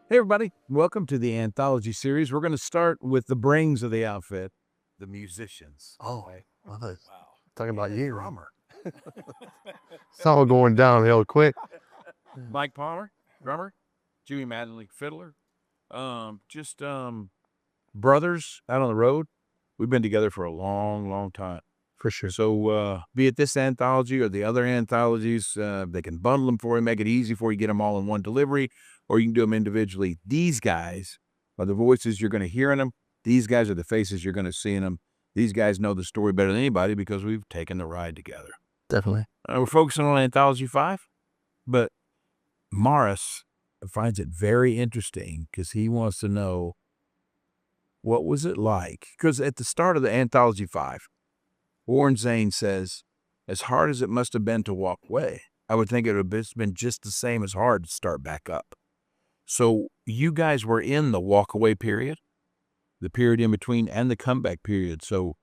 Hey everybody, welcome to the Anthology series. We're going to start with the brains of the outfit, the musicians. Oh, Right? I was Wow. talking about you. Drummer. It's all going downhill quick. Mike Palmer, drummer. Jimmy Mattingly, fiddler. Brothers out on the road. We've been together for a long, long time. For sure. So be it this anthology or the other anthologies, they can bundle them for you, make it easy for you, get them all in one delivery, or you can do them individually. These guys are the voices you're going to hear in them. These guys are the faces you're going to see in them. These guys know the story better than anybody because we've taken the ride together. Definitely. We're focusing on Anthology 5, but Morris finds it very interesting because he wants to know, what was it like? Because at the start of the Anthology 5, Warren Zane says, as hard as it must have been to walk away, I would think it would have been just the same as hard to start back up. So you guys were in the walk-away period, the period in between, and the comeback period. So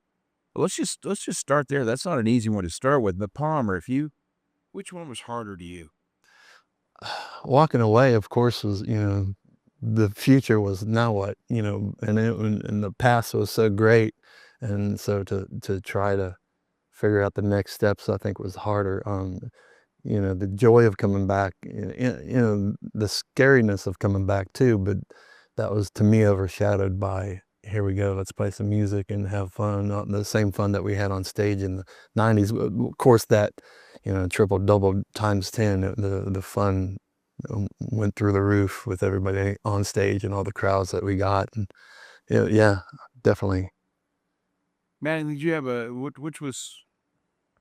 let's just start there. That's not an easy one to start with. But Palmer, which one was harder to you? Walking away, of course, was, the future was now what, and the past was so great. And so to try to figure out the next steps, I think was harder. The joy of coming back, the scariness of coming back too, but that was to me overshadowed by, here we go, let's play some music and have fun, the same fun that we had on stage in the 90s. Of course, that, triple, double, times 10, the fun went through the roof with everybody on stage and all the crowds that we got. And yeah, definitely. Man, did you have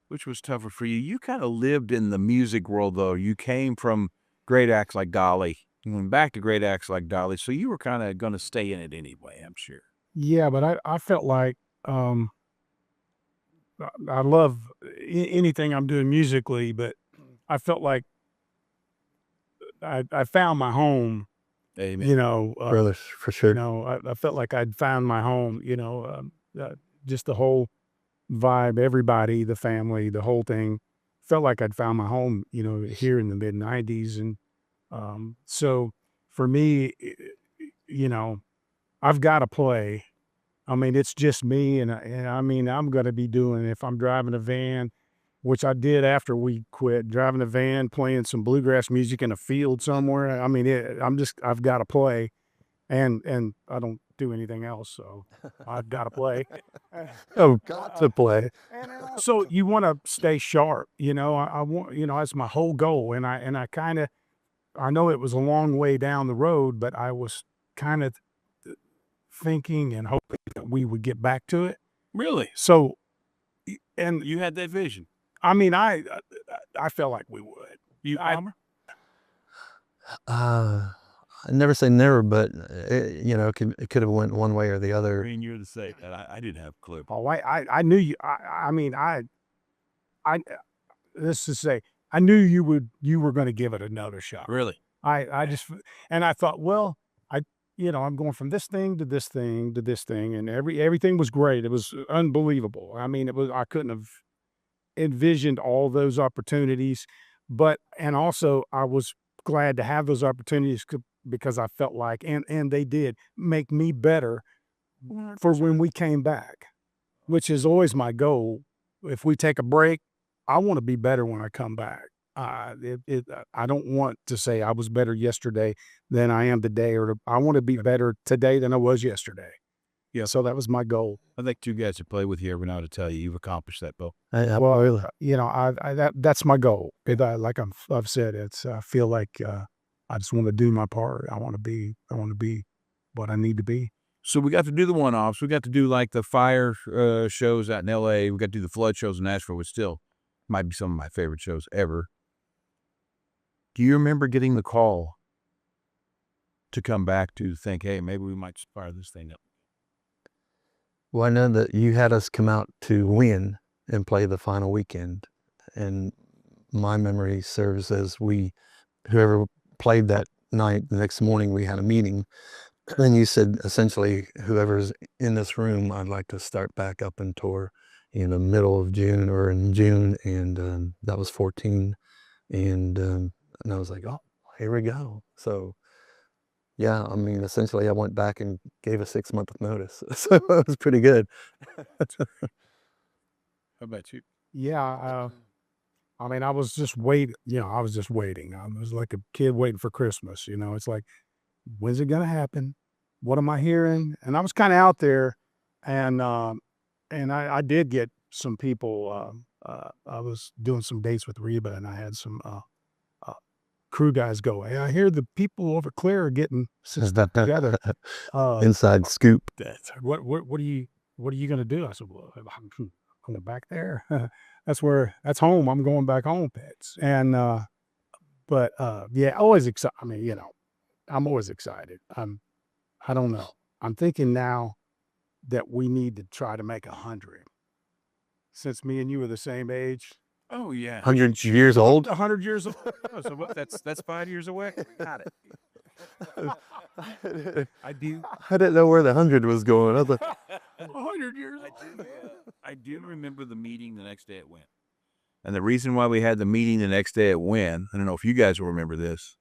which was tougher for you? You kind of lived in the music world, though. You came from great acts like Dolly. You went back to great acts like Dolly, so you were kind of going to stay in it anyway, I'm sure. Yeah, but I felt like I love anything I'm doing musically, but I felt like I found my home. Amen. Brothers, for sure. I felt like I'd found my home. Just the whole vibe, everybody, the family, the whole thing, felt like I'd found my home. Here in the mid '90s, and so for me, I've got to play. I mean, it's just me, and I mean, I'm going to be doing, if I'm driving a van, which I did after we quit, driving a van, playing some bluegrass music in a field somewhere. I mean, I've got to play, and I don't do anything else, so I've got to play. I've got to play. So you want to stay sharp, I want, that's my whole goal, and I know it was a long way down the road, but I was kind of thinking and hoping that we would get back to it. Really? So, and you had that vision. I mean, I felt like we would. You, Palmer? I never say never, but it could have went one way or the other. I mean, you're the same. I didn't have a clue. Oh, I knew you. I mean, let's just say, I knew you were going to give it another shot. Really? I just, and I thought, well, I'm going from this thing to this thing to this thing, and everything was great. It was unbelievable. I mean, I couldn't have envisioned all those opportunities, and also I was glad to have those opportunities because I felt like, and they did make me better for when we came back, which is always my goal. If we take a break, I want to be better when I come back. I don't want to say I was better yesterday than I am today, I want to be better today than I was yesterday. Yeah, so that was my goal. I think two guys to play with you every now to tell you you've accomplished that, Bill. Well, that's my goal. Like I've said, I feel like I just want to do my part. I want to be what I need to be. So we got to do the one-offs. We got to do like the fire shows out in L.A. We got to do the flood shows in Nashville, which still might be some of my favorite shows ever. Do you remember getting the call to come back to think, hey, maybe we might fire this thing up? Well, I know that you had us come out to win and play the final weekend. And my memory serves as whoever played that night, the next morning we had a meeting. And you said, essentially, whoever's in this room, I'd like to start back up and tour. in the middle of June or in June, and that was 14, and I was like, oh, here we go. So yeah, I mean, essentially I went back and gave a 6-month notice. So it was pretty good. How about you? Yeah, I mean, I was just waiting. I was just waiting. I was like a kid waiting for Christmas. It's like, when's it gonna happen? What am I hearing? And I was kind of out there, and I did get some people. I was doing some dates with Reba, and I had some uh, crew guys go, "Hey, I hear the people over Claire are getting together. Inside scoop. What are you gonna do?" I said, "Well, I'm going back there. That's home. I'm going back home, pets." And but yeah, always excited. I mean, I'm always excited. I don't know. I'm thinking now that we need to try to make 100. Since me and you are the same age, Oh yeah, 100 years old? 100 years old. Oh, so what? That's 5 years away. We got it. I do. I didn't know where the 100 was going. I was like, 100 years I old. do. I do remember the meeting the next day at Wynn. And the reason why we had the meeting the next day at Wynn, I don't know if you guys will remember this,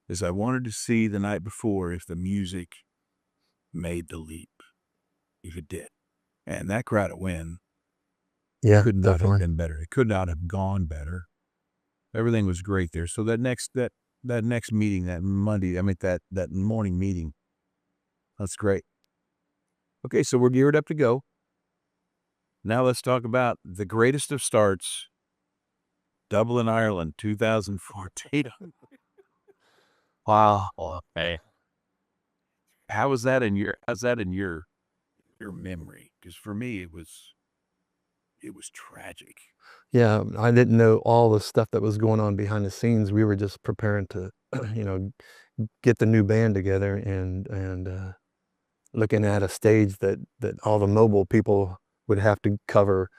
is I wanted to see the night before if the music made the leap. If it did. And that crowd at Wynn yeah, could not have definitely. been better. It could not have gone better. Everything was great there. So that next meeting, that Monday, I mean that morning meeting, that's great. Okay, so we're geared up to go. Now let's talk about the greatest of starts, Dublin, Ireland, 2014. Wow. Hey, how's that in your memory? Because for me, it was tragic. Yeah, I didn't know all the stuff that was going on behind the scenes. We were just preparing to, get the new band together and looking at a stage that all the mobile people would have to cover,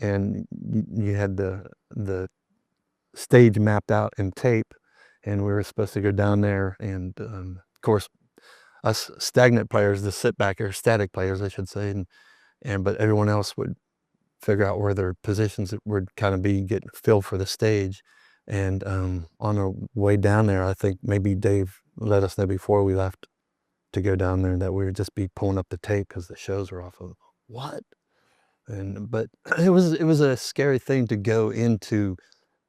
and you had the stage mapped out in tape, and we were supposed to go down there, and of course, us stagnant players, the sit back or static players, I should say, but everyone else would figure out where their positions would kind of be getting filled for the stage. And on our way down there, I think maybe Dave let us know before we left to go down there that we would just be pulling up the tape because the shows were off of what. But it was a scary thing to go into,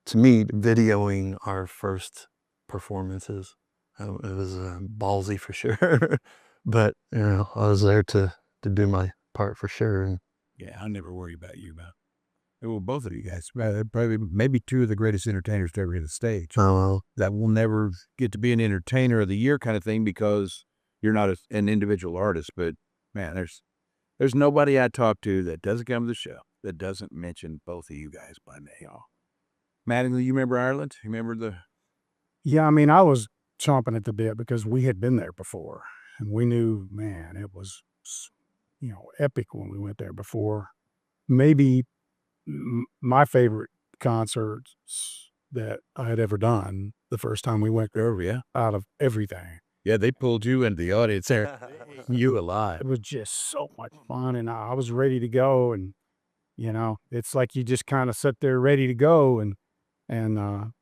to me, videoing our first performances. It was ballsy for sure. But I was there to do my part for sure. And Yeah, I never worry about you, about. Well, both of you guys, probably maybe two of the greatest entertainers to ever hit the stage. oh well. That will never get to be an entertainer of the year kind of thing because you're not an individual artist. But man, there's nobody I talk to that doesn't come to the show that doesn't mention both of you guys by name. Mattingly, you remember Ireland? You remember the? Yeah, I mean, I was chomping at the bit because we had been there before, and we knew, man, it was, epic when we went there before. Maybe my favorite concerts that I had ever done the first time we went there, Oh yeah, out of everything. yeah. They pulled you into the audience there. You alive? It was just so much fun, and I was ready to go, and it's like you just kind of sit there ready to go, and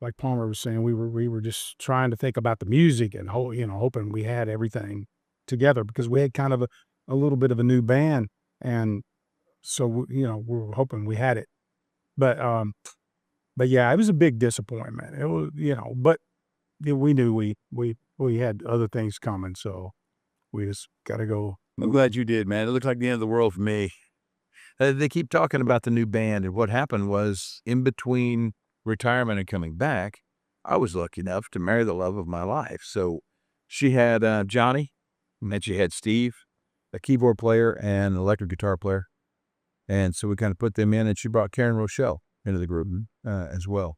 like Palmer was saying, we were just trying to think about the music and hoping we had everything together because we had kind of a little bit of a new band, and so we were hoping we had it, but yeah, it was a big disappointment. It was but we knew we had other things coming, so we just got to go. I'm glad you did, man. It looked like the end of the world for me. They keep talking about the new band, and what happened was in between retirement and coming back, I was lucky enough to marry the love of my life. So she had Johnny, and then she had Steve, a keyboard player and an electric guitar player. And so we kind of put them in, and she brought Karen Rochelle into the group as well,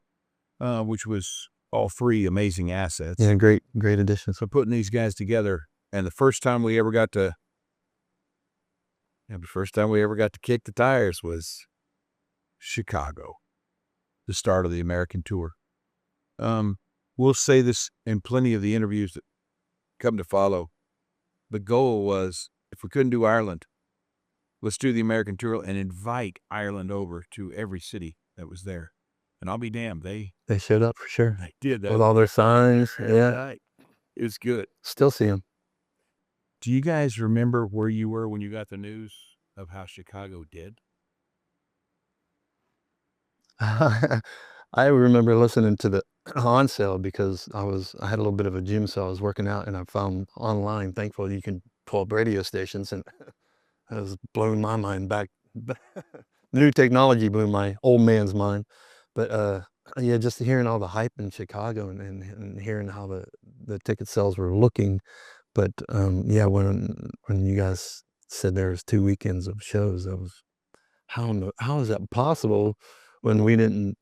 which was all three amazing assets. Yeah, great addition. So putting these guys together, and the first time we ever got to kick the tires was Chicago, the start of the American tour. We'll say this in plenty of the interviews that come to follow. The goal was, if we couldn't do Ireland, let's do the American tour and invite Ireland over to every city that was there. And I'll be damned, they showed up for sure. They did that with all their signs. Yeah, night. It was good. still see them. Do you guys remember where you were when you got the news of how Chicago did? I remember listening to the on sale because I had a little bit of a gym, so I was working out, and I found online, thankfully, you can pull up radio stations, and that was blowing my mind back. New technology blew my old man's mind. But yeah, just hearing all the hype in Chicago and hearing how the ticket sales were looking. But yeah, when you guys said there was 2 weekends of shows, I was, how is that possible when we didn't,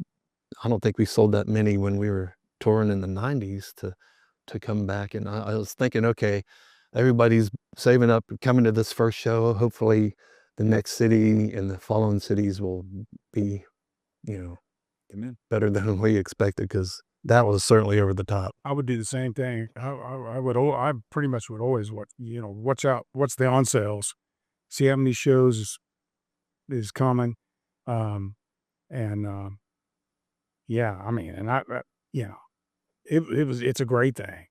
I don't think we sold that many when we were touring in the 90s to come back. And I was thinking, okay, everybody's saving up, coming to this first show. Hopefully the next city and the following cities will be, Amen. better than we expected, because that was certainly over the top. I would do the same thing. I pretty much would always watch out, what's the on sales, see how many shows is coming. Yeah, I mean, and it's a great thing.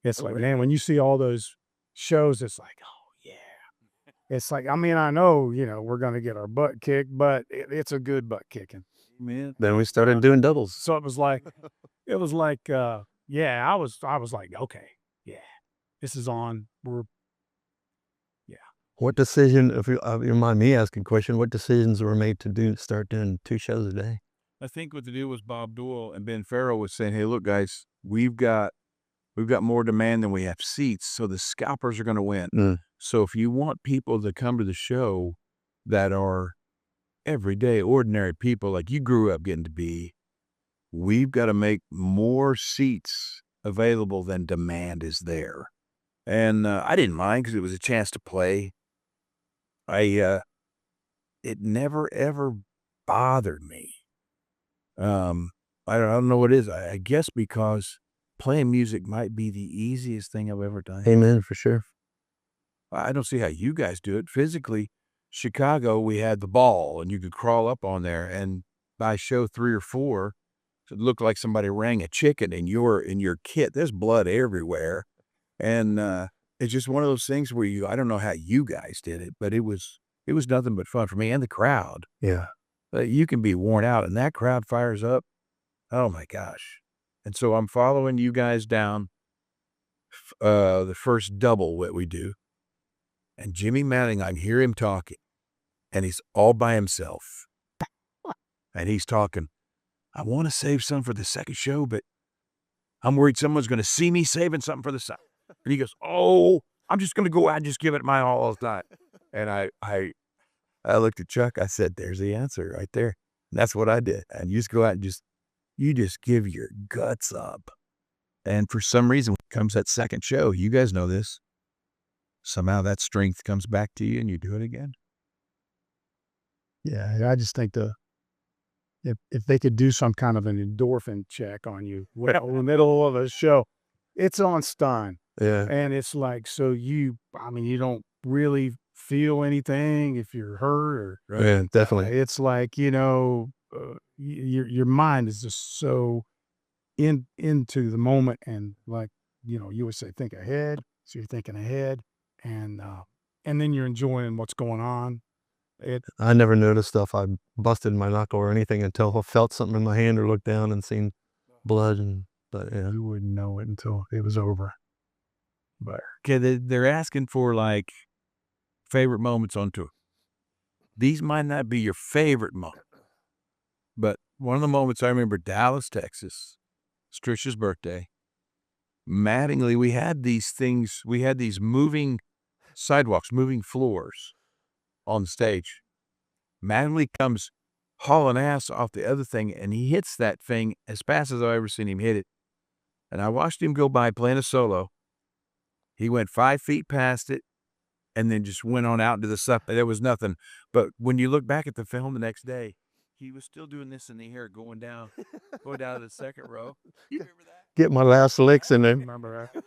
It's like, man, when you see all those shows, it's like, oh yeah. It's like, I mean, I know, we're gonna get our butt kicked, but it's a good butt kicking. Amen. Then we started doing doubles. So it was like, yeah, I was like, okay, yeah, this is on. What decision, if you mind me asking a question, what decisions were made to start doing 2 shows a day? I think what the deal was, Bob Doyle and Ben Farrell was saying, hey, look, guys, we've got more demand than we have seats, so the scalpers are going to win. So if you want people to come to the show that are everyday, ordinary people like you grew up getting to be, we've got to make more seats available than demand is there. And I didn't mind because it was a chance to play. It never, ever bothered me. I don't know what it is. I guess because playing music might be the easiest thing I've ever done. Amen, for sure. I don't see how you guys do it. Physically, Chicago, we had the ball, and you could crawl up on there, and by show 3 or 4, it looked like somebody rang a chicken in your kit. There's blood everywhere. And it's just one of those things where I don't know how you guys did it, but it was nothing but fun for me and the crowd. Yeah. You can be worn out, and that crowd fires up. Oh my gosh. And so I'm following you guys down the first double that we do. And Jimmy Mattingly, I hear him talking, and he's all by himself. And he's talking, I want to save some for the second show, but I'm worried someone's going to see me saving something for the second. And he goes, oh, I'm just going to go out and just give it my all the time. And I looked at Chuck. I said, there's the answer right there. And that's what I did. And you just go out and you just give your guts up. And for some reason, when it comes that second show, you guys know this, somehow that strength comes back to you and you do it again. Yeah, I just think if they could do some kind of an endorphin check on you in the middle of a show, it's on stun. Yeah. And it's like, so you don't really feel anything if you're hurt or. Yeah, definitely. It's like, your mind is just so into the moment, and like, you would say, think ahead. So you're thinking ahead, and then you're enjoying what's going on. I never noticed if I busted my knuckle or anything until I felt something in my hand or looked down and seen blood. But yeah, you wouldn't know it until it was over. But okay, they're asking for like favorite moments on tour. These might not be your favorite moment, but one of the moments I remember, Dallas, Texas, Trisha's birthday. Mattingly, we had these things. We had these moving sidewalks, moving floors on stage. Mattingly comes hauling ass off the other thing, and he hits that thing as fast as I've ever seen him hit it. And I watched him go by playing a solo. He went 5 feet past it and then just went on out into the stuff. There was nothing. But when you look back at the film the next day, he was still doing this in the air, going down to the second row. You remember that? Get my last licks in I there. remember that.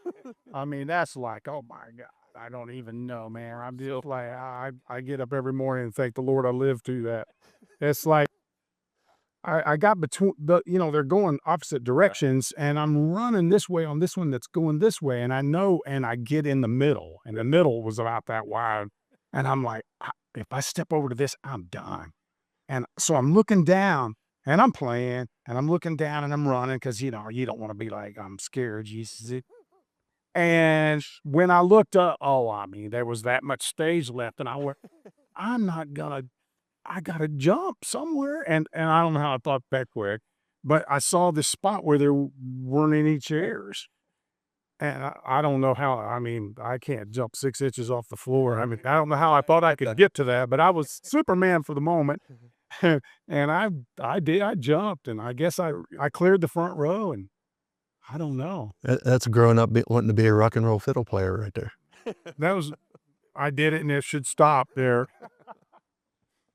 I mean, that's like, oh my God. I don't even know, man. I'm just like, I get up every morning and thank the Lord I lived through that. It's like, I got between they're going opposite directions and I'm running this way on this one that's going this way. And I know, and I get in the middle, and the middle was about that wide. And I'm like, if I step over to this, I'm done. And so I'm looking down and I'm playing and I'm looking down and I'm running because, you don't want to be like, I'm scared. Jesus. And when I looked up, I mean, there was that much stage left. And I went, I'm not gonna, I gotta jump somewhere. And I don't know how I thought that quick, but I saw this spot where there weren't any chairs. And I don't know how, I mean, I can't jump 6 inches off the floor. I mean, I don't know how I thought I could get to that, but I was Superman for the moment. And I did, I jumped, and I guess I cleared the front row, and I don't know. That's growing up wanting to be a rock and roll fiddle player right there. That was, I did it, and it should stop there.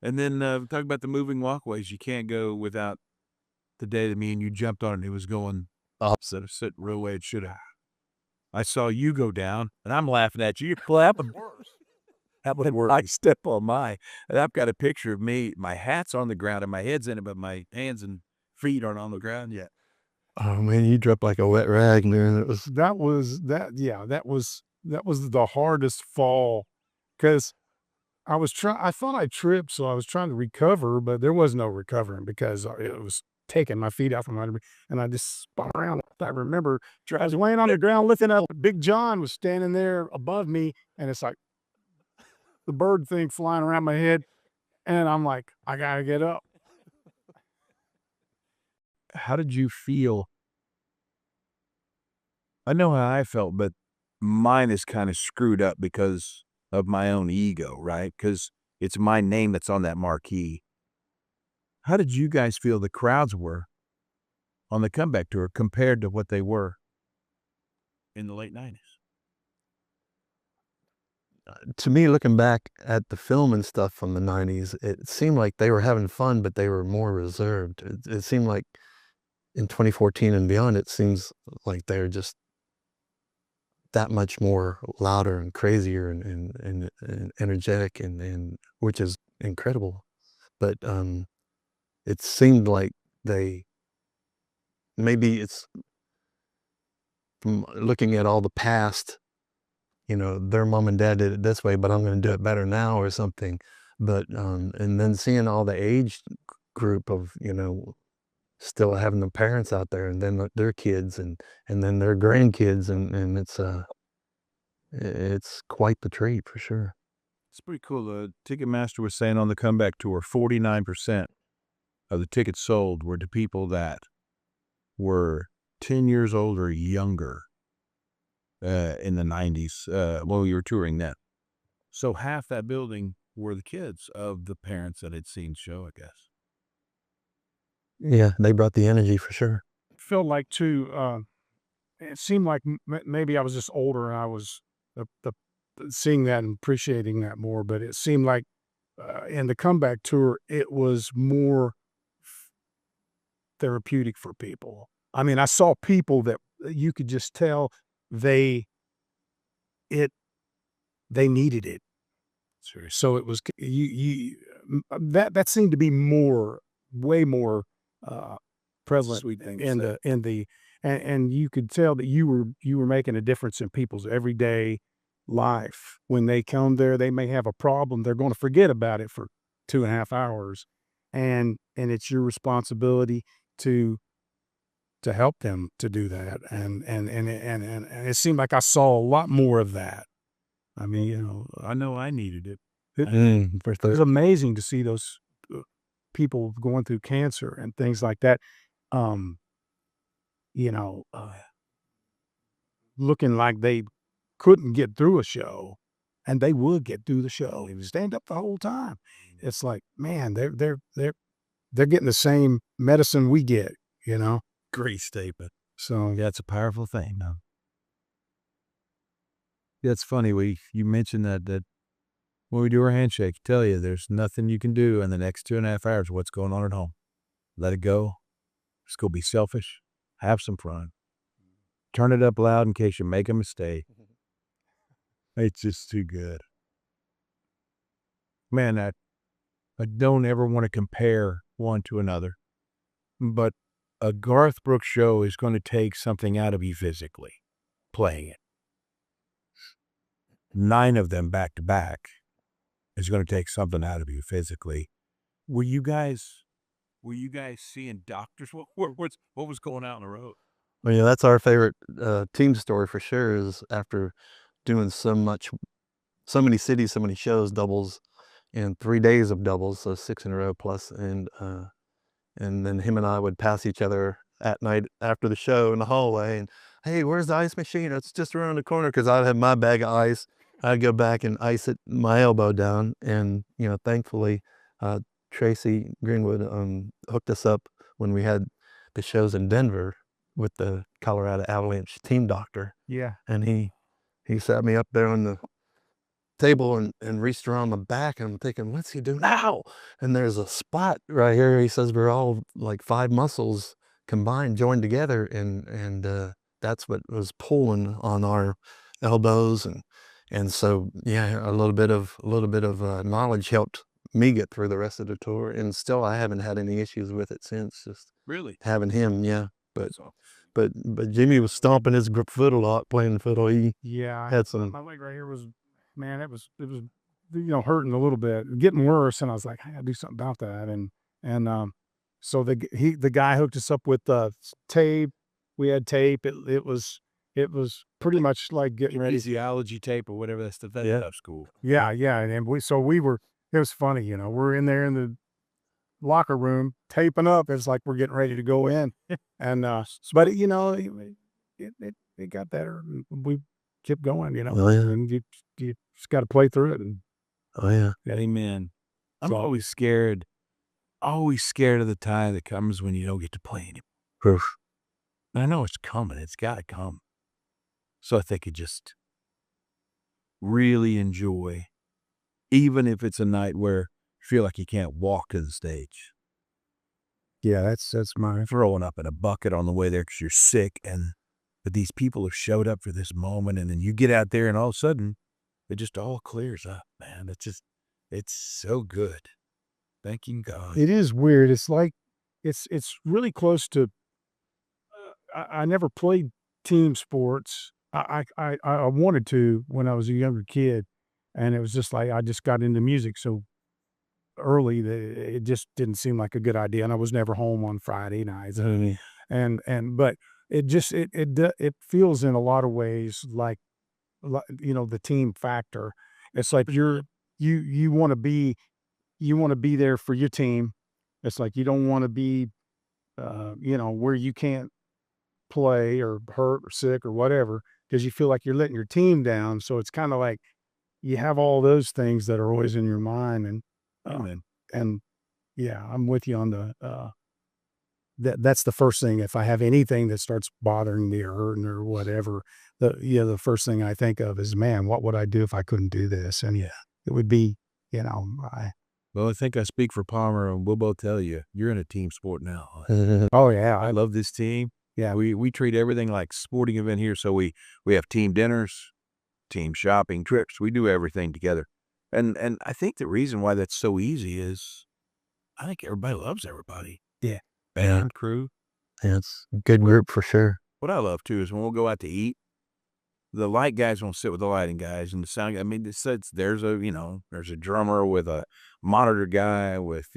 And then talk about the moving walkways. You can't go without the day that me and you jumped on it. It was going opposite of sitting real way it should have. I saw you go down, and I'm laughing at you. You're clapping worse. I step on my, and I've got a picture of me. My hat's on the ground and my head's in it, but my hands and feet aren't on the ground yet. Oh man, you dropped like a wet rag, man. It was That was the hardest fall, because I thought I tripped, so I was trying to recover, but there was no recovering because it was taking my feet out from under me, and I just spun around. I remember I was laying on the ground looking up. Big John was standing there above me, and it's like the bird thing flying around my head, and I'm like, I gotta get up. How did you feel? I know how I felt, but mine is kind of screwed up because of my own ego, right? Because it's my name that's on that marquee. How did you guys feel the crowds were on the comeback tour compared to what they were in the late 90s? To me, looking back at the film and stuff from the 90s, it seemed like they were having fun, but they were more reserved. It seemed like in 2014 and beyond, it seems like they're just that much more louder and crazier and energetic, and which is incredible. But it seemed like maybe it's from looking at all the past, their mom and dad did it this way, but I'm going to do it better now or something. But, and then seeing all the age group of, still having the parents out there, and then their kids and then their grandkids. And it's quite the treat for sure. It's pretty cool. Ticketmaster was saying on the comeback tour, 49% of the tickets sold were to people that were 10 years old or younger in the 90s while we were touring then. So half that building were the kids of the parents that had seen the show, I guess. Yeah, they brought the energy for sure. Felt like too, it seemed like maybe I was just older and I was seeing that and appreciating that more, but it seemed like in the comeback tour, it was more therapeutic for people. I mean, I saw people that you could just tell they needed it. Sure. So it was that seemed to be way more prevalent and you could tell that you were making a difference in people's everyday life. When they come there, they may have a problem. They're going to forget about it for 2.5 hours, and it's your responsibility to help them to do that. And it seemed like I saw a lot more of that. I mean, I know I needed it. It was amazing to see those people going through cancer and things like that. Looking like they couldn't get through a show, and they would get through the show. They would stand up the whole time. It's like, man, they're getting the same medicine we get, Great statement. So yeah, it's a powerful thing. No. Yeah, it's funny. You mentioned that when we do our handshake, tell you there's nothing you can do in the next 2.5 hours. What's going on at home? Let it go. Just go be selfish. Have some fun. Turn it up loud in case you make a mistake. It's just too good. Man, I don't ever want to compare one to another, but a Garth Brooks show is going to take something out of you physically, playing it. 9 of them back to back is going to take something out of you physically. Were you guys seeing doctors? What was going out on the road? Well, yeah, that's our favorite team story for sure, is after doing so many cities, so many shows, doubles, and 3 days of doubles, so 6 in a row plus, and then him and I would pass each other at night after the show in the hallway, and, "Hey, where's the ice machine? It's just around the corner," 'cause I'd have my bag of ice. I'd go back and ice it my elbow down, and, thankfully, Tracy Greenwood, hooked us up when we had the shows in Denver with the Colorado Avalanche team doctor, Yeah. and he sat me up there on the table and reached around my back, and I'm thinking, "What's he doing now?" And there's a spot right here. He says we're all like 5 muscles combined, joined together, and that's what was pulling on our elbows, and so yeah, a little bit of knowledge helped me get through the rest of the tour, and still I haven't had any issues with it since. Just Really? having him, yeah. But So, but Jimmy was stomping his foot a lot, playing the fiddle. He Yeah. had some. My leg right here was, man, it was, hurting a little bit, getting worse. And I was like, I gotta do something about that. And so the guy hooked us up with tape. We had tape. It was pretty much like getting ready. physiology tape or whatever that stuff. That Yeah. stuff's cool. Yeah, yeah. And it was funny, we're in there in the locker room taping up. It's like we're getting ready to go in. And but it got better, and we kept going, Oh, yeah. and you just got to play through it. And Oh, yeah. Amen. I'm So- always scared of the time that comes when you don't get to play anymore. Proof. And I know it's coming. It's got to come. So I think you just really enjoy, even if it's a night where you feel like you can't walk to the stage. yeah, that's my Throwing up in a bucket on the way there because you're sick, but these people have showed up for this moment, and then you get out there and all of a sudden it just all clears up, man. It's so good. Thanking God. It is weird. It's like it's really close to. I never played team sports. I wanted to when I was a younger kid, and it was just like I just got into music so early that it just didn't seem like a good idea. And I was never home on Friday nights, but it feels in a lot of ways like the team factor. It's like you want to be there for your team. It's like you don't want to be where you can't play or hurt or sick or whatever, because you feel like you're letting your team down. So it's kind of like you have all those things that are always in your mind. And Amen. and yeah, I'm with you on that's the first thing. If I have anything that starts bothering me or hurting or whatever, the first thing I think of is, man, what would I do if I couldn't do this? And Yeah. it would be, Well, I think I speak for Palmer, and we'll both tell you, you're in a team sport now. oh yeah, I love this team. Yeah. We treat everything like sporting event here. So we have team dinners, team shopping trips. We do everything together. And I think the reason why that's so easy is I think everybody loves everybody. Yeah. Band, crew. Yeah, it's a good group for sure. What I love too is when we'll go out to eat, the light guys won't sit with the lighting guys, and the sound. I mean, there's a drummer with a monitor guy with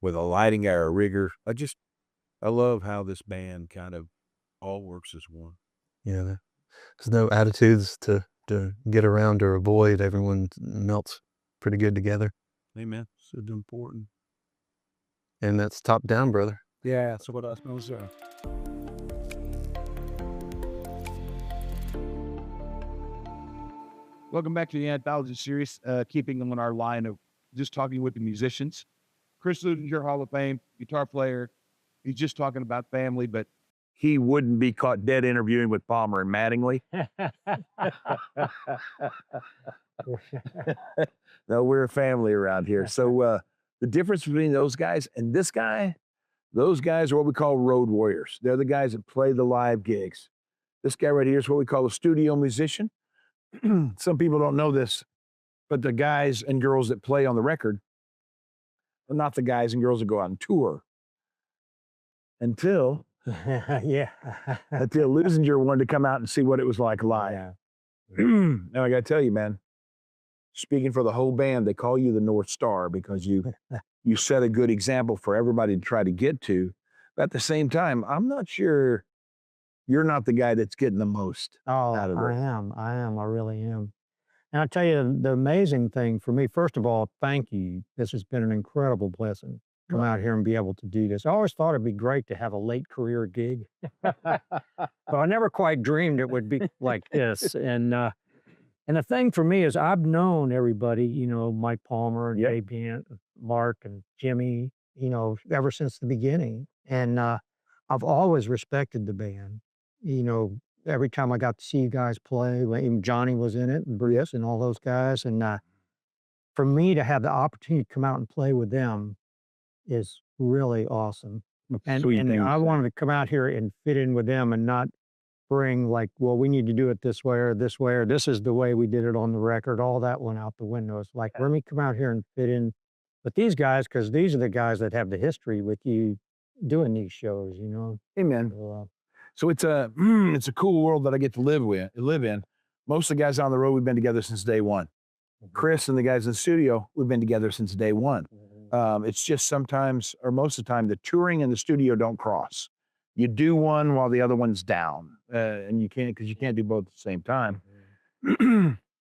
with a lighting guy or a rigger. I love how this band kind of all works as one. Yeah, there's no attitudes to get around or avoid. Everyone melts pretty good together, Amen. So important. and that's top down, brother. Yeah. So what else? Welcome back to the Anthology series, keeping on our line of just talking with the musicians. Chris Leuzinger, Hall of Fame, guitar player. He's just talking about family, but he wouldn't be caught dead interviewing with Palmer and Mattingly. No, we're a family around here. So the difference between those guys and this guy, those guys are what we call road warriors. They're the guys that play the live gigs. This guy right here is what we call a studio musician. some people don't know this, but the guys and girls that play on the record are not the guys and girls that go out and tour. Until Yeah. Leuzinger wanted to come out and see what it was like live. Yeah. Now I got to tell you, man, speaking for the whole band, they call you the North Star because you set a good example for everybody to try to get to. But at the same time, I'm not sure you're not the guy that's getting the most Oh, out of I it. am. I really am. And I'll tell you the amazing thing for me, first of all, thank you. This has been an incredible blessing. Come out here and be able to do this. I always thought it'd be great to have a late career gig, but I never quite dreamed it would be like this. And the thing for me is I've known everybody, you know, Mike Palmer, Yep. Jay Bant, Mark and Jimmy, you know, ever since the beginning. And I've always respected the band. You know, every time I got to see you guys play, even Johnny was in it and Bruce and all those guys. And for me to have the opportunity to come out and play with them is really awesome. And Sweet thing. I wanted to come out here and fit in with them and not bring like, well, we need to do it this way or this is the way we did it on the record. All that went out the window. It's like, let me come out here and fit in with these guys because these are the guys that have the history with you doing these shows, you know. Amen. So, So it's a cool world that I get to live in. Most of the guys on the road, we've been together since day one. Chris and the guys in the studio, we've been together since day one. It's just sometimes, or most of the time, the touring and the studio don't cross. You do one while the other one's down, and you can't do both at the same time.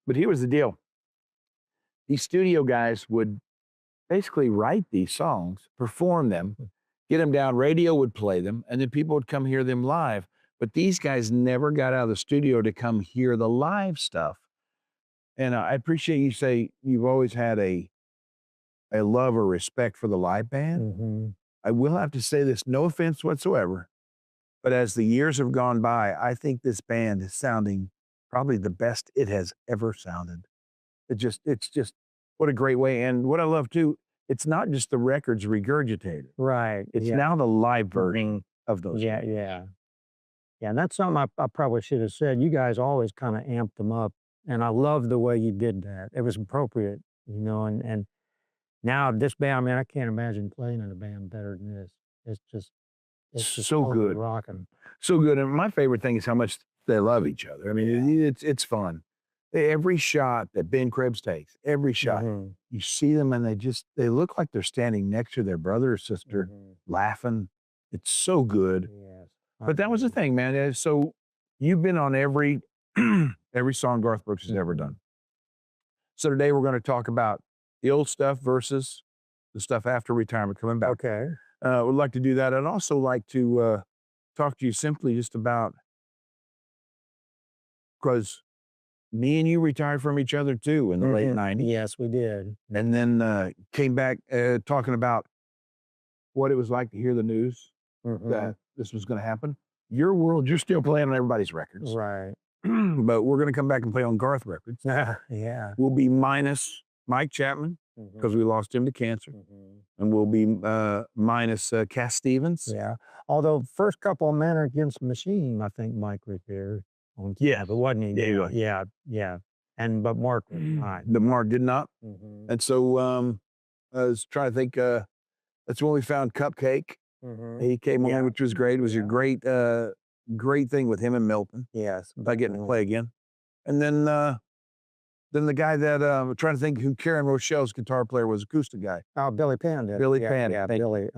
But here was the deal: these studio guys would basically write these songs, perform them, get them down. Radio would play them, and then people would come hear them live. But these guys never got out of the studio to come hear the live stuff. And I appreciate you say you've always had a love or respect for the live band. I will have to say this, no offense whatsoever, but as the years have gone by, I think this band is sounding probably the best it has ever sounded. It's just what a great way. And what I love too, it's not just the records regurgitated. right. It's Yeah. now the live version of those. Yeah, yeah. Yeah, and that's something I probably should have said. You guys always kind of amped them up, and I love the way you did that. It was appropriate, you know, and now this band, I mean, I can't imagine playing in a band better than this. It's just So totally good. rocking. So good. And my favorite thing is how much they love each other. I mean, it's fun. Every shot that Ben Krebs takes, every shot, Mhm, you see them and they look like they're standing next to their brother or sister, mhm. laughing. It's so good. Yes. But that was the thing, man. So you've been on every every song Garth Brooks has ever done. So today we're going to talk about the old stuff versus the stuff after retirement coming back. Okay. Would like to do that. I'd also like to talk to you simply just about, because me and you retired from each other too in the late Mhm. 90s. Yes, we did. And then came back talking about what it was like to hear the news that this was going to happen. Your world, you're still playing on everybody's records. Right. But we're going to come back and play on Garth records. Yeah. We'll be minus Mike Chapman because we lost him to cancer. And we'll be minus Cass Stevens. Yeah. Although first couple of Men Against the Machine, I think Mike repaired. Yeah. But wasn't he? Yeah, he was. Yeah. Yeah. But Mark was not. The Mark did not. Mhm, And so I was trying to think, that's when we found Cupcake. mhm. He came Yeah. on, which was great. It was a great thing with him and Milton Yes. about getting to play again. And then the guy that I'm trying to think who Karen Rochelle's guitar player was, acoustic guy. Oh, Billy Panda. Billy Yeah, Panda, Yeah, thank you. Billy.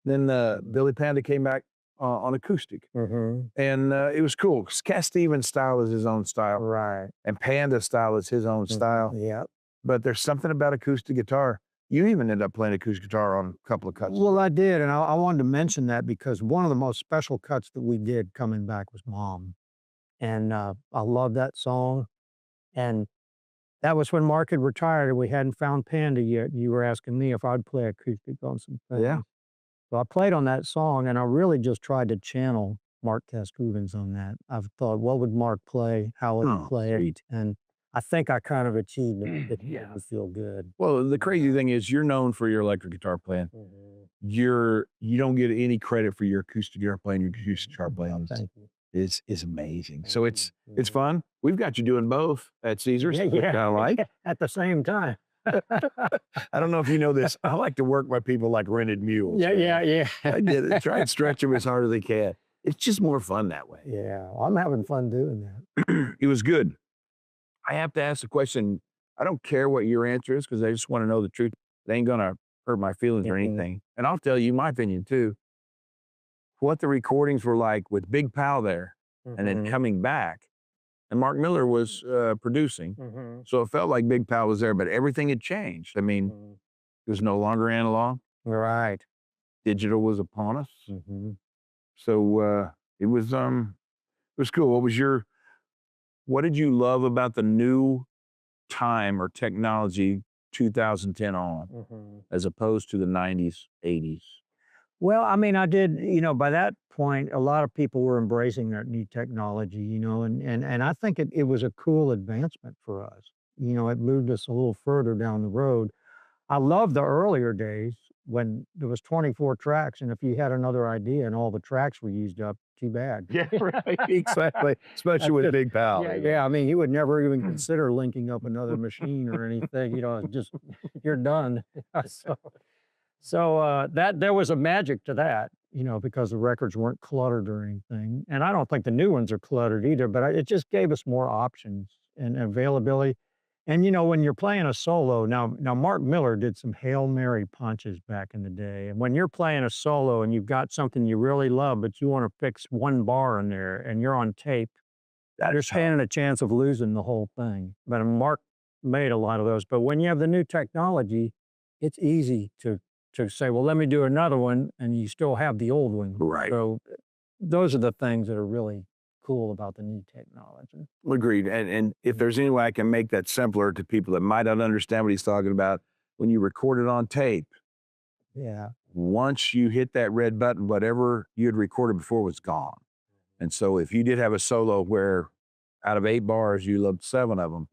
Then Billy Panda came back on acoustic. And it was cool because Cass Stevens' style is his own style, Right. and Panda's style is his own style. Yeah. But there's something about acoustic guitar. You even ended up playing acoustic guitar on a couple of cuts. Well, I did, and I wanted to mention that because one of the most special cuts that we did coming back was Mom. And I love that song. And that was when Mark had retired and we hadn't found Panda yet. You were asking me if I'd play acoustic on some things. Yeah. So I played on that song, and I really just tried to channel Mark Kastrubens on that. I've thought, what would Mark play? How would he play sweet. it? And I think I kind of achieved it. It Yeah. made me feel good. Well, the crazy thing is you're known for your electric guitar playing. You don't get any credit for your acoustic guitar playing, your acoustic guitar playing. Thank you. is amazing. So it's fun. We've got you doing both at Caesars, Yeah, which yeah. I kinda like. At the same time. I don't know if you know this. I like to work my people like rented mules. Yeah, man. yeah. I get it. Try and stretch them as hard as they can. It's just more fun that way. Yeah, I'm having fun doing that. It was good. I have to ask the question. I don't care what your answer is because I just want to know the truth. It ain't gonna hurt my feelings or anything. And I'll tell you my opinion too. What the recordings were like with Big Pal there and then coming back. And Mark Miller was producing. So it felt like Big Pal was there, but everything had changed. I mean, it was no longer analog. Right. Digital was upon us. So it was cool. What did you love about the new time or technology 2010 on as opposed to the 90s, 80s? Well, I mean, I did, by that point, a lot of people were embracing that new technology, and I think it was a cool advancement for us. It moved us a little further down the road. I love the earlier days when there was 24 tracks, and if you had another idea and all the tracks were used up, too bad. Yeah, right. Exactly. Especially with Big Pal. Yeah. I mean, you would never even consider linking up another machine or anything. Just you're done. So that there was a magic to that, because the records weren't cluttered or anything. And I don't think the new ones are cluttered either, but it just gave us more options and availability. And when you're playing a solo, now Mark Miller did some Hail Mary punches back in the day. And when you're playing a solo and you've got something you really love, but you want to fix one bar in there and you're on tape, you're standing a chance of losing the whole thing. But Mark made a lot of those. But when you have the new technology, it's easy to say, well, let me do another one, and you still have the old one. Right. So those are the things that are really cool about the new technology. Agreed. And if there's any way I can make that simpler to people that might not understand what he's talking about, when you record it on tape, once you hit that red button, whatever you had recorded before was gone. And so if you did have a solo where out of 8 bars, you loved 7 of them,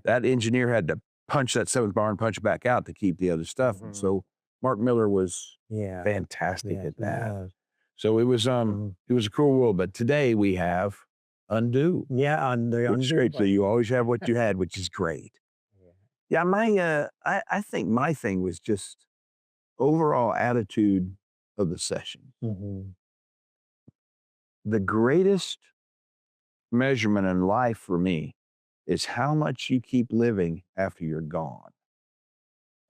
that engineer had to punch that 7th bar and punch it back out to keep the other stuff. And so Mark Miller was fantastic at that. So it was a cool world. But today we have undo. Yeah, undo. Which is great. So you always have what you had, which is great. Yeah, I think my thing was just overall attitude of the session. The greatest measurement in life for me is how much you keep living after you're gone.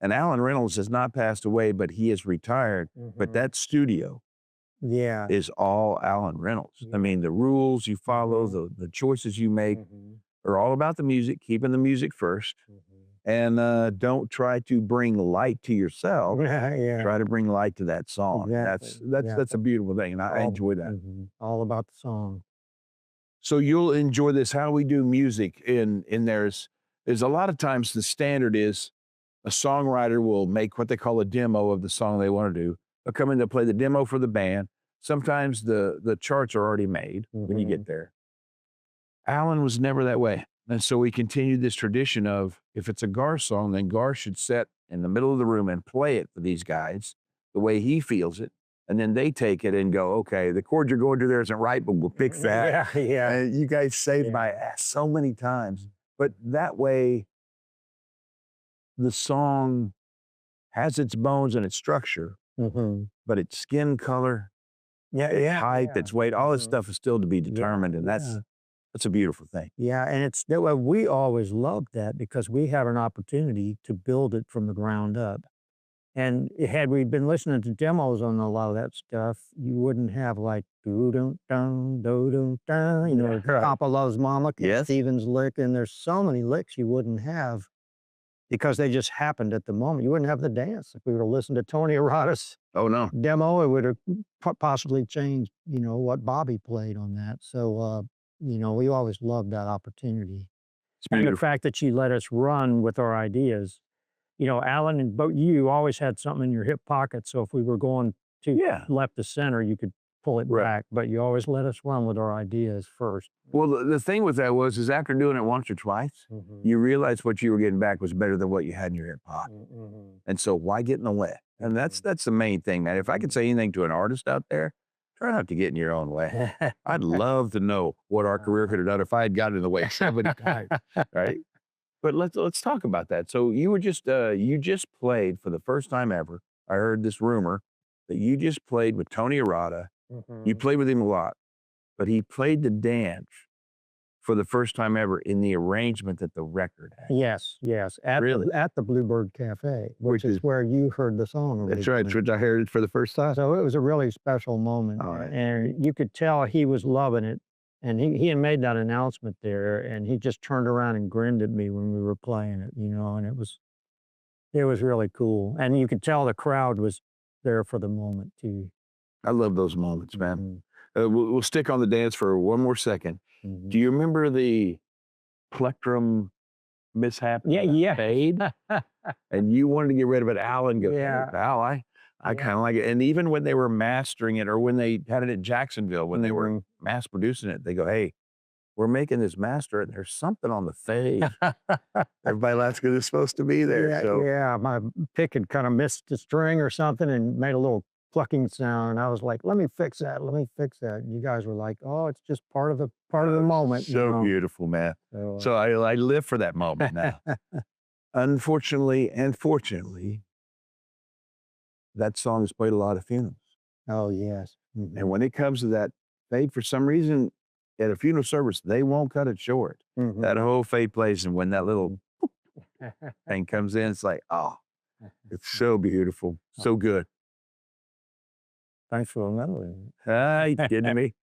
And Alan Reynolds has not passed away, but he is retired. But that studio is all Alan Reynolds. I mean, the rules you follow, the choices you make are all about the music, keeping the music first. And don't try to bring light to yourself. Try to bring light to that song. Exactly. That's a beautiful thing, and I enjoy that. All about the song. So you'll enjoy this. How we do music in there's a lot of times the standard is a songwriter will make what they call a demo of the song they want to do. They'll come in, they'll play the demo for the band. Sometimes the charts are already made when you get there. Alan was never that way. And so we continued this tradition of, if it's a Garth song, then Garth should sit in the middle of the room and play it for these guys the way he feels it. And then they take it and go, okay, the chord you're going to there isn't right, but we'll fix that. And you guys saved my ass so many times. But that way, the song has its bones and its structure, but its skin color, its height, its weight, all this stuff is still to be determined. And that's a beautiful thing. Yeah, and we always loved that because we had an opportunity to build it from the ground up. And had we been listening to demos on a lot of that stuff, you wouldn't have like do-dum-dum, do-dum-dum, Papa Loves Mama, Stevens lick, and there's so many licks you wouldn't have because they just happened at the moment. You wouldn't have the dance. If we were to listen to Tony Arata's demo, it would have possibly changed, what Bobby played on that. So, we always loved that opportunity. And the fact that you let us run with our ideas. Alan and you always had something in your hip pocket. So if we were going to left to center, you could pull it back. But you always let us run with our ideas first. Well, the thing with that is after doing it once or twice, you realized what you were getting back was better than what you had in your hip pocket. And so why get in the way? And that's the main thing, man. If I could say anything to an artist out there, try not to get in your own way. I'd love to know what our career could have done if I had gotten in the way 70 times, right? But let's talk about that. So you just played for the first time ever. I heard this rumor that you just played with Tony Arata. You played with him a lot, but he played the dance for the first time ever in the arrangement that the record had. Yes, yes. At Really? at the Bluebird Cafe, which is where you heard the song That's right. originally. Which I heard it for the first time. So it was a really special moment, All right. and you could tell he was loving it. And he had made that announcement there, and he just turned around and grinned at me when we were playing it, and it was really cool. And you could tell the crowd was there for the moment too. I love those moments, man. Mhm, We'll stick on the dance for one more second. mhm. Do you remember the plectrum mishap? Yeah, yeah. Fade? And you wanted to get rid of it. Alan goes, Yeah. "Hey, pal, I Yeah. kind of like it." And even when they were mastering it, or when they had it at Jacksonville, when they were Mhm. mass producing it, they go, "Hey, we're making this master, and there's something on the fade." Everybody laughs because it's supposed to be there. Yeah, So yeah, my pick had kind of missed a string or something and made a little clucking sound. I was like, "Let me fix that. Let me fix that." And you guys were like, "Oh, it's just part of the moment." so beautiful, man. So, So I live for that moment now. Unfortunately and fortunately, that song has played a lot of funerals. oh yes. Mhm. And when it comes to that fade, for some reason, at a funeral service, they won't cut it short. Mhm. That whole fade plays, and when that little thing comes in, it's like, oh, it's so beautiful, so good. Thanks for remembering. Ah, you kidding me?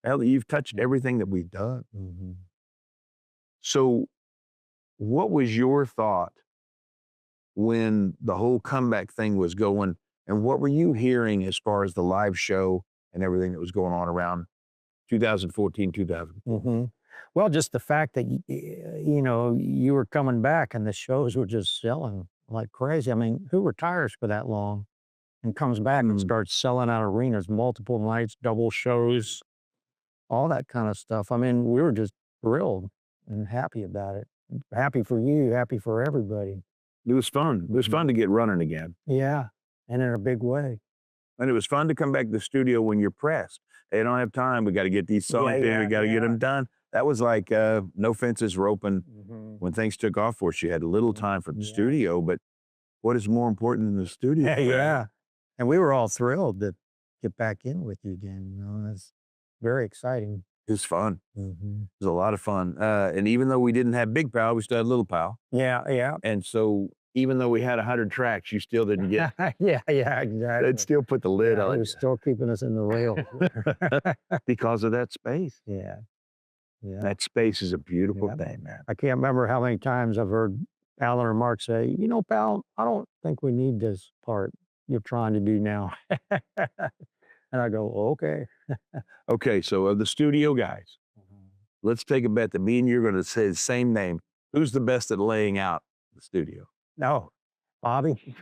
Hell, you've touched everything that we've done. Mhm. So what was your thought when the whole comeback thing was going, and what were you hearing as far as the live show and everything that was going on around 2014, 2000? Mhm. Well, just the fact that you were coming back and the shows were just selling like crazy. I mean, who retires for that long and comes back and starts selling out arenas, multiple nights, double shows, all that kind of stuff. I mean, we were just thrilled and happy about it. Happy for you, happy for everybody. It was fun. It was fun to get running again. Yeah, and in a big way. And it was fun to come back to the studio when you're pressed. Hey, I don't have time. We got to get these songs in. We got to get them done. That was like no fences were open Mhm. when things took off for us. You had little time for the Yeah. studio, but what is more important than the studio? Yeah. And we were all thrilled to get back in with you again. It's very exciting. It was fun. Mhm. It was a lot of fun. And even though we didn't have Big Pal, we still had Little Pal. Yeah, yeah. And so even though we had 100 tracks, you still didn't get, Yeah, yeah, exactly. they'd still put the lid Yeah, on it it was still keeping us in the rail. because of that space. Yeah, yeah. That space is a beautiful Yep. thing, man. I can't remember how many times I've heard Alan or Mark say, pal, I don't think we need this part you're trying to do now. And I go, okay. Okay, so of the studio guys, let's take a bet that me and you're going to say the same name. Who's the best at laying out the studio? No, Bobby.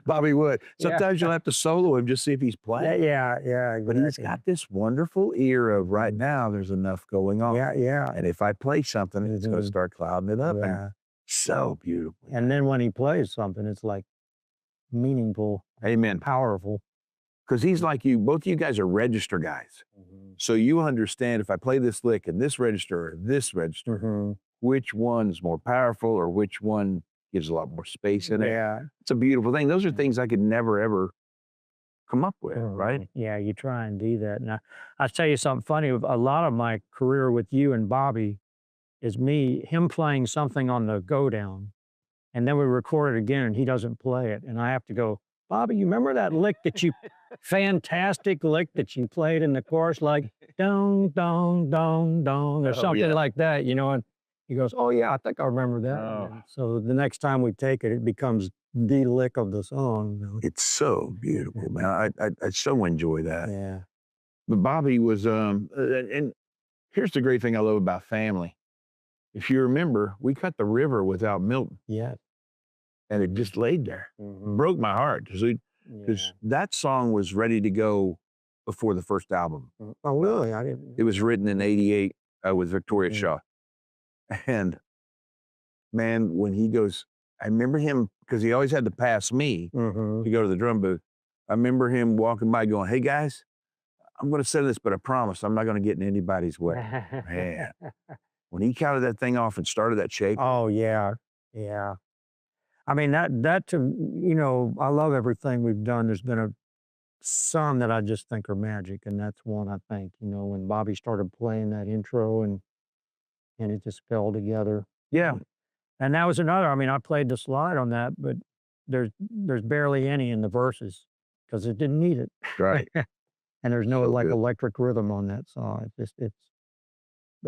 Bobby Wood. Yeah. Sometimes you'll have to solo him, just see if he's Yeah, playing. yeah, But he's exactly. got this wonderful ear of right now, there's enough going on. Yeah, yeah. And if I play something, it's going to Mhm. start clouding it up. And Yeah. so beautiful. And then when he plays something, it's like meaningful, Amen. powerful. Because he's like you, both of you guys are register guys. So you understand if I play this lick in this register or this register, Mhm. which one's more powerful or which one gives a lot more space in it. Yeah. It's a beautiful thing. Those are things I could never, ever come up with, right? Yeah, you try and do that. And I'll tell you something funny. A lot of my career with you and Bobby is him playing something on the go down, and then we record it again and he doesn't play it. And I have to go, Bobby, you remember that lick that fantastic lick that you played in the chorus, like dong, dong, dong, dong, or Oh, something yeah. like that, and he goes, oh yeah, I think I remember that. Oh. And so the next time we take it, it becomes the lick of the song. It's so beautiful, man. I so enjoy that. Yeah. But Bobby was, and here's the great thing I love about family. If you remember, we cut the river without Milton, Yeah. and it just laid there. Broke my heart because that song was ready to go before the first album. Oh, really? I didn't. It was written in '88 with Victoria Mm. Shaw. And man, when he goes, I remember him because he always had to pass me Mhm. to go to the drum booth. I remember him walking by going, "Hey guys, I'm going to say this, but I promise I'm not going to get in anybody's way." Man, when he counted that thing off and started that shake. Oh, yeah. Yeah. I mean, that to, I love everything we've done. There's been some that I just think are magic, and that's one, I think, when Bobby started playing that intro and it just fell together. Yeah. And that was another, I mean, I played the slide on that, but there's barely any in the verses because it didn't need it. Right. And there's no So like good. electric rhythm on that song. It's the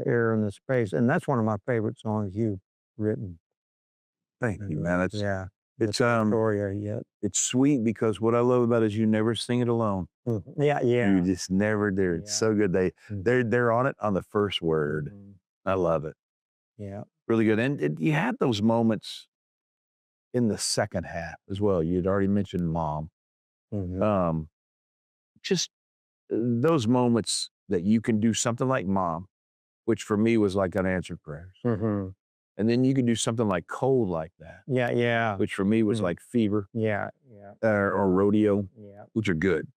air and the space. And that's one of my favorite songs you've written. Thank you, man. It's Yeah. it's Victoria yet. it's sweet because what I love about it is you never sing it alone. Yeah, yeah. You just never do. It's Yeah. so good. Mm. They're on it on the first word. Mhm. I love it. Yeah. Really good. And you had those moments in the second half as well. You'd already mentioned Mom. Mhm. Just those moments that you can do something like Mom, which for me was like unanswered prayers. Mhm. And then you can do something like Cold like that, Yeah, yeah. which for me was Mhm. like Fever Yeah, yeah. or Rodeo, Yeah. which are good.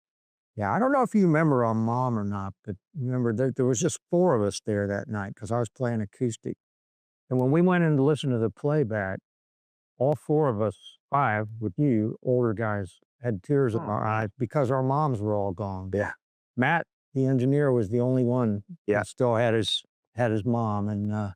Yeah, I don't know if you remember on Mom or not, but remember there was just 4 of us there that night because I was playing acoustic. And when we went in to listen to the playback, all 4 of us, 5 with you, older guys, had tears in our eyes because our moms were all gone. Yeah. Matt, the engineer, was the only one Yeah. that still had his mom. And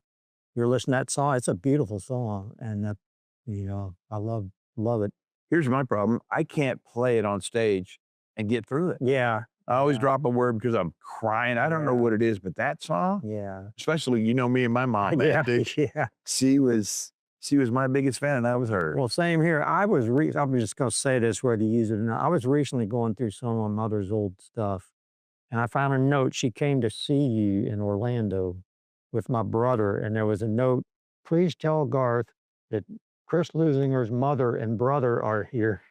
you're listening to that song. It's a beautiful song, and I love it. Here's my problem. I can't play it on stage and get through it. Yeah, I always Yeah. drop a word because I'm crying. I don't know Yeah. what it is, but that song, yeah, especially, me and my mom, man, yeah, dude, yeah. she was my biggest fan and I was hers. Well, same here. I'm just going to say this, whether you use it or not. I was recently going through some of my mother's old stuff, and I found a note. She came to see you in Orlando with my brother, and there was a note. Please tell Garth that Chris Leuzinger's mother and brother are here.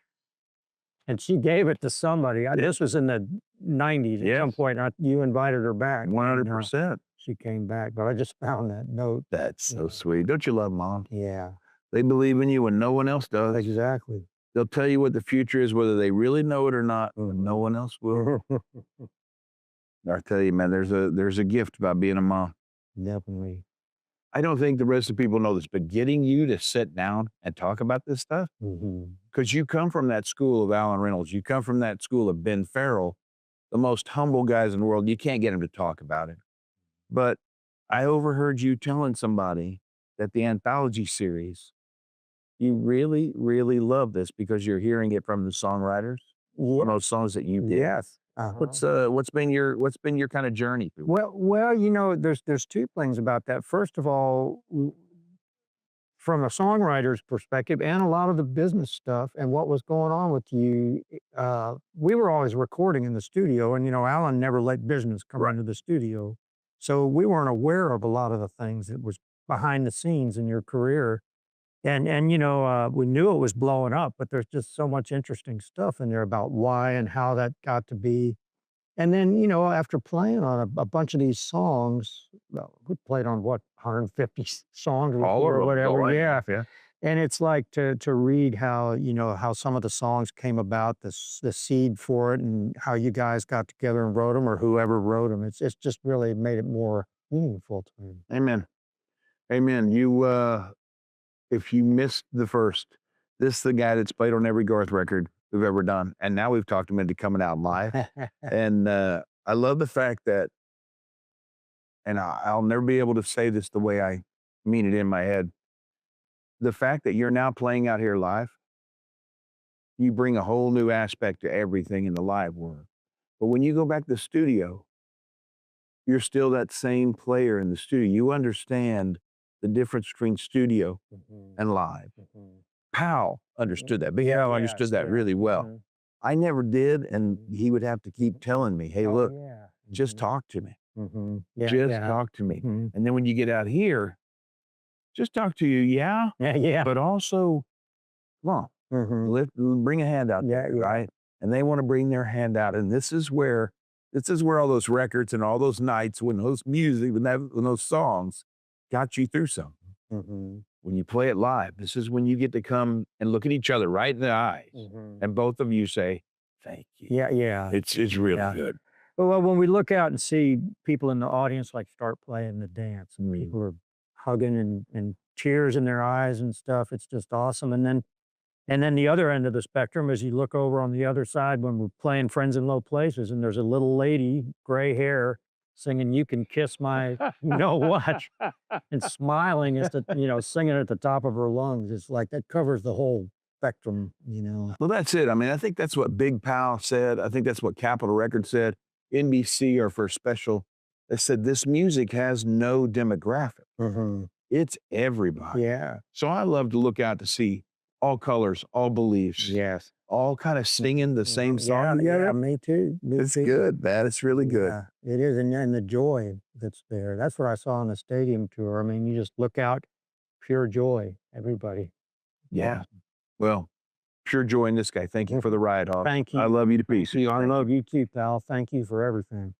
And she gave it to somebody. This was in the 90s at some Yes. point. You invited her back. and, 100%. she came back, but I just found that note. That's so Yeah. sweet. Don't you love Mom? Yeah, They believe in you when no one else does. exactly. They'll tell you what the future is, whether they really know it or not, but no one else will. I tell you, man, there's a gift about being a mom. Definitely. I don't think the rest of the people know this, but getting you to sit down and talk about this stuff, Mhm. because you come from that school of Alan Reynolds, you come from that school of Ben Farrell, the most humble guys in the world. You can't get them to talk about it. But I overheard you telling somebody that the Anthology series, you really, really love this because you're hearing it from the songwriters on those songs that you did. Yes. What's been your kind of journey through? Well, there's 2 things about that. First of all, from a songwriter's perspective and a lot of the business stuff and what was going on with you, we were always recording in the studio, and Alan never let business come Right. into the studio. So we weren't aware of a lot of the things that was behind the scenes in your career. And we knew it was blowing up, but there's just so much interesting stuff in there about why and how that got to be. And then, after playing on a bunch of these songs, well, we played on what, 150 songs with All you of or them. whatever. Oh, Yeah. yeah. And it's like to read how, how some of the songs came about, the seed for it, and how you guys got together and wrote them, or whoever wrote them. It's just really made it more meaningful to me. Amen. Amen. You, if you missed the first, this is the guy that's played on every Garth record we've ever done. And now we've talked him into coming out live. And I love the fact that, and I'll never be able to say this the way I mean it in my head. The fact that you're now playing out here live, you bring a whole new aspect to everything in the live world. But when you go back to the studio, you're still that same player in the studio. You understand the difference between studio and live. Powell understood that. Big Al understood that really well. I never did, and he would have to keep telling me, hey, look, just talk to me. Just talk to me. And then when you get out here, just talk to you, Yeah. but also, come on, bring a hand out there, right? And they want to bring their hand out. And this is where all those records and all those nights when those music, when those songs got you through something. When you play it live, this is when you get to come and look at each other right in the eyes. And both of you say, Thank you. Yeah. It's really Yeah. good. Well, when we look out and see people in the audience like start playing the dance and Mm. people are hugging and tears in their eyes and stuff, it's just awesome. And then the other end of the spectrum is you look over on the other side when we're playing Friends in Low Places, and there's a little lady, gray hair, singing "You Can Kiss My," you know what, and smiling as the, singing at the top of her lungs. It's like that covers the whole spectrum, Well, that's it. I mean, I think that's what Big Pal said. I think that's what Capitol Records said. NBC or for special, they said this music has no demographic. It's everybody. Yeah. So I love to look out to see all colors, all beliefs, Yes. all kind of singing the same song together. Yeah, me too. It's good, man. It's really good. Yeah, it is, and the joy that's there. That's what I saw on the stadium tour. I mean, you just look out, pure joy, everybody. Yeah. Well, pure joy in this guy. Thank you for the ride, Hawk. Thank you. I love you to pieces. I love you too, pal. Thank you for everything.